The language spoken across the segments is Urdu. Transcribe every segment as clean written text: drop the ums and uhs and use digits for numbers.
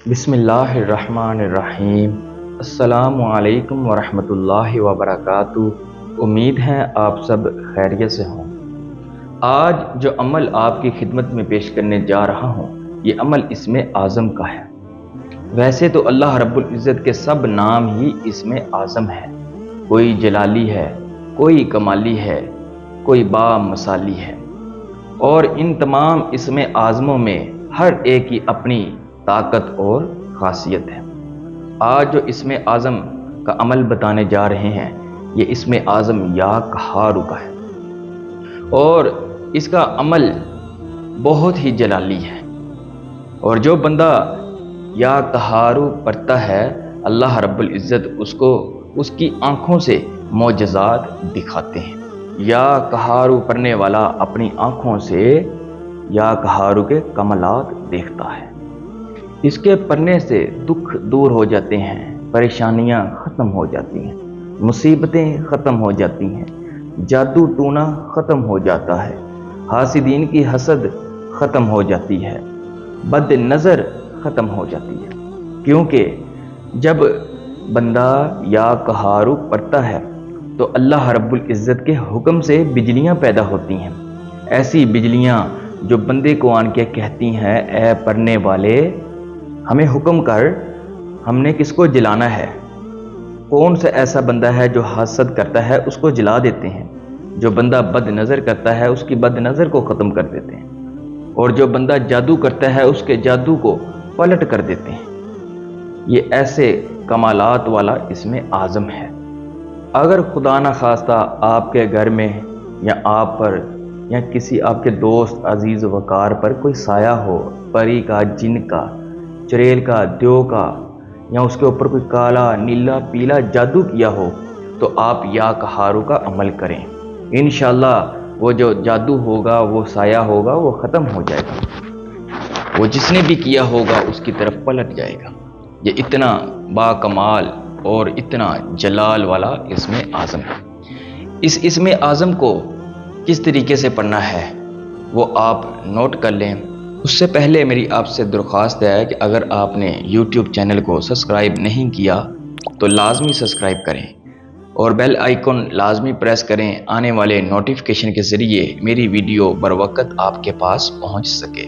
بسم اللہ الرحمن الرحیم۔ السلام علیکم ورحمۃ اللہ وبرکاتہ۔ امید ہے آپ سب خیریت سے ہوں۔ آج جو عمل آپ کی خدمت میں پیش کرنے جا رہا ہوں، یہ عمل اسم اعظم کا ہے۔ ویسے تو اللہ رب العزت کے سب نام ہی اسم اعظم ہے، کوئی جلالی ہے، کوئی کمالی ہے، کوئی با مثالی ہے، اور ان تمام اسم اعظموں میں ہر ایک کی اپنی طاقت اور خاصیت ہے۔ آج جو اسم اعظم کا عمل بتانے جا رہے ہیں، یہ اسم اعظم یا قہار کا ہے، اور اس کا عمل بہت ہی جلالی ہے۔ اور جو بندہ یا قہار پڑھتا ہے، اللہ رب العزت اس کو اس کی آنکھوں سے معجزات دکھاتے ہیں۔ یا قہار پڑھنے والا اپنی آنکھوں سے یا قہار کے کمالات دیکھتا ہے۔ اس کے پڑھنے سے دکھ دور ہو جاتے ہیں، پریشانیاں ختم ہو جاتی ہیں، مصیبتیں ختم ہو جاتی ہیں، جادو ٹونا ختم ہو جاتا ہے، حاسدین کی حسد ختم ہو جاتی ہے، بد نظر ختم ہو جاتی ہے۔ کیونکہ جب بندہ یا قہار پڑھتا ہے تو اللہ رب العزت کے حکم سے بجلیاں پیدا ہوتی ہیں، ایسی بجلیاں جو بندے کو آن کے کہتی ہیں، اے پڑھنے والے ہمیں حکم کر، ہم نے کس کو جلانا ہے۔ کون سا ایسا بندہ ہے جو حسد کرتا ہے، اس کو جلا دیتے ہیں۔ جو بندہ بد نظر کرتا ہے، اس کی بد نظر کو ختم کر دیتے ہیں، اور جو بندہ جادو کرتا ہے، اس کے جادو کو پلٹ کر دیتے ہیں۔ یہ ایسے کمالات والا اسم اعظم ہے۔ اگر خدا نہ خواستہ آپ کے گھر میں یا آپ پر یا کسی آپ کے دوست عزیز وقار پر کوئی سایہ ہو، پری کا، جن کا، چڑیل کا، دیو کا، یا اس کے اوپر کوئی کالا، نیلا، پیلا جادو کیا ہو، تو آپ یا قہار کا عمل کریں۔ انشاءاللہ وہ جو جادو ہوگا، وہ سایہ ہوگا، وہ ختم ہو جائے گا، وہ جس نے بھی کیا ہوگا اس کی طرف پلٹ جائے گا۔ یہ اتنا با کمال اور اتنا جلال والا اسم اعظم ہے۔ اس اسم اعظم کو کس طریقے سے پڑھنا ہے وہ آپ نوٹ کر لیں۔ اس سے پہلے میری آپ سے درخواست ہے کہ اگر آپ نے یوٹیوب چینل کو سبسکرائب نہیں کیا تو لازمی سبسکرائب کریں، اور بیل آئیکن لازمی پریس کریں، آنے والے نوٹیفیکیشن کے ذریعے میری ویڈیو بر وقت آپ کے پاس پہنچ سکے۔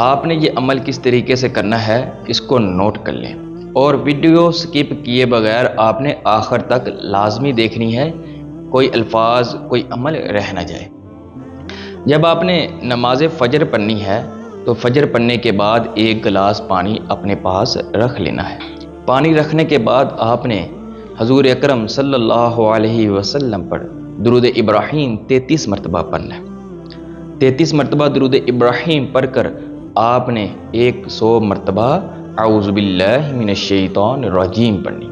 آپ نے یہ عمل کس طریقے سے کرنا ہے اس کو نوٹ کر لیں، اور ویڈیو سکپ کیے بغیر آپ نے آخر تک لازمی دیکھنی ہے، کوئی الفاظ، کوئی عمل رہ نہ جائے۔ جب آپ نے نماز فجر پڑھنی ہے تو فجر پڑھنے کے بعد ایک گلاس پانی اپنے پاس رکھ لینا ہے۔ پانی رکھنے کے بعد آپ نے حضور اکرم صلی اللہ علیہ وسلم پر درود ابراہیم 33 مرتبہ پڑھنا ہے۔ 33 مرتبہ درود ابراہیم پڑھ کر آپ نے 100 مرتبہ اعوذ باللہ من الشیطان الرجیم پڑھنی۔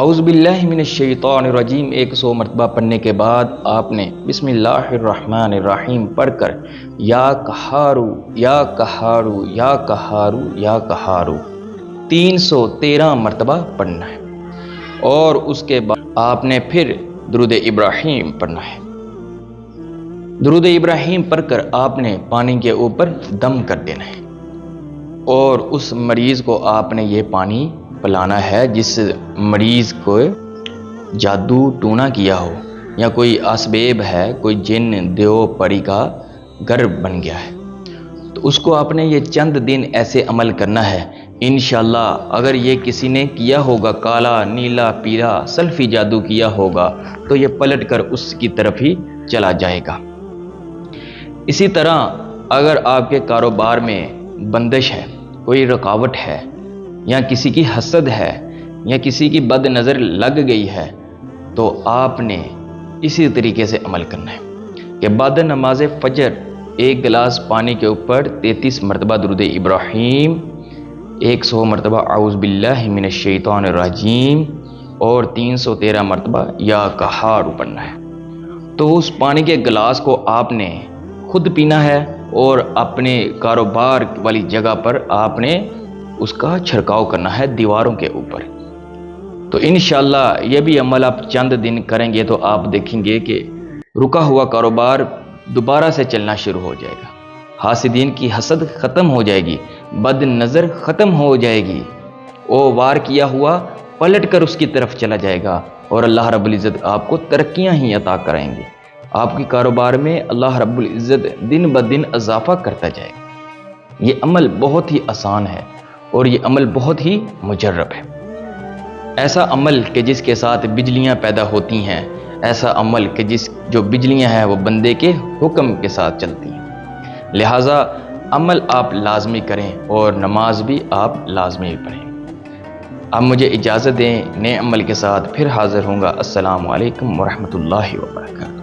اعوذ باللہ من الشیطان الرجیم 100 مرتبہ پڑھنے کے بعد آپ نے بسم اللہ الرحمن الرحیم پڑھ کر یا قہارو یا قہارو یا قہارو یا قہارو 313 مرتبہ پڑھنا ہے، اور اس کے بعد آپ نے پھر درود ابراہیم پڑھنا ہے۔ درود ابراہیم پڑھ کر آپ نے پانی کے اوپر دم کر دینا ہے، اور اس مریض کو آپ نے یہ پانی پلانا ہے جس مریض کو جادو ٹونا کیا ہو، یا کوئی اسبیب ہے، کوئی جن، دیو، پری کا گھر بن گیا ہے، تو اس کو آپ نے یہ چند دن ایسے عمل کرنا ہے۔ انشاءاللہ اگر یہ کسی نے کیا ہوگا، کالا، نیلا، پیلا، سلفی جادو کیا ہوگا، تو یہ پلٹ کر اس کی طرف ہی چلا جائے گا۔ اسی طرح اگر آپ کے کاروبار میں بندش ہے، کوئی رکاوٹ ہے، یا کسی کی حسد ہے، یا کسی کی بد نظر لگ گئی ہے، تو آپ نے اسی طریقے سے عمل کرنا ہے کہ بعد نماز فجر ایک گلاس پانی کے اوپر 33 مرتبہ درود ابراہیم، 100 مرتبہ اعوذ باللہ من الشیطان الرجیم، اور 313 مرتبہ یا قہار پڑھنا ہے۔ تو اس پانی کے گلاس کو آپ نے خود پینا ہے، اور اپنے کاروبار والی جگہ پر آپ نے اس کا چھڑکاؤ کرنا ہے دیواروں کے اوپر۔ تو انشاءاللہ یہ بھی عمل آپ چند دن کریں گے تو آپ دیکھیں گے کہ رکا ہوا کاروبار دوبارہ سے چلنا شروع ہو جائے گا۔ حاسدین کی حسد ختم ہو جائے گی، بد نظر ختم ہو جائے گی، وہ وار کیا ہوا پلٹ کر اس کی طرف چلا جائے گا، اور اللہ رب العزت آپ کو ترقیاں ہی عطا کرائیں گے۔ آپ کے کاروبار میں اللہ رب العزت دن بدن اضافہ کرتا جائے گا۔ یہ عمل بہت ہی آسان ہے اور یہ عمل بہت ہی مجرب ہے۔ ایسا عمل کہ جس کے ساتھ بجلیاں پیدا ہوتی ہیں، ایسا عمل کہ جو بجلیاں ہیں وہ بندے کے حکم کے ساتھ چلتی ہیں۔ لہٰذا عمل آپ لازمی کریں اور نماز بھی آپ لازمی پڑھیں۔ اب مجھے اجازت دیں، نئے عمل کے ساتھ پھر حاضر ہوں گا۔ السلام علیکم ورحمۃ اللہ وبرکاتہ۔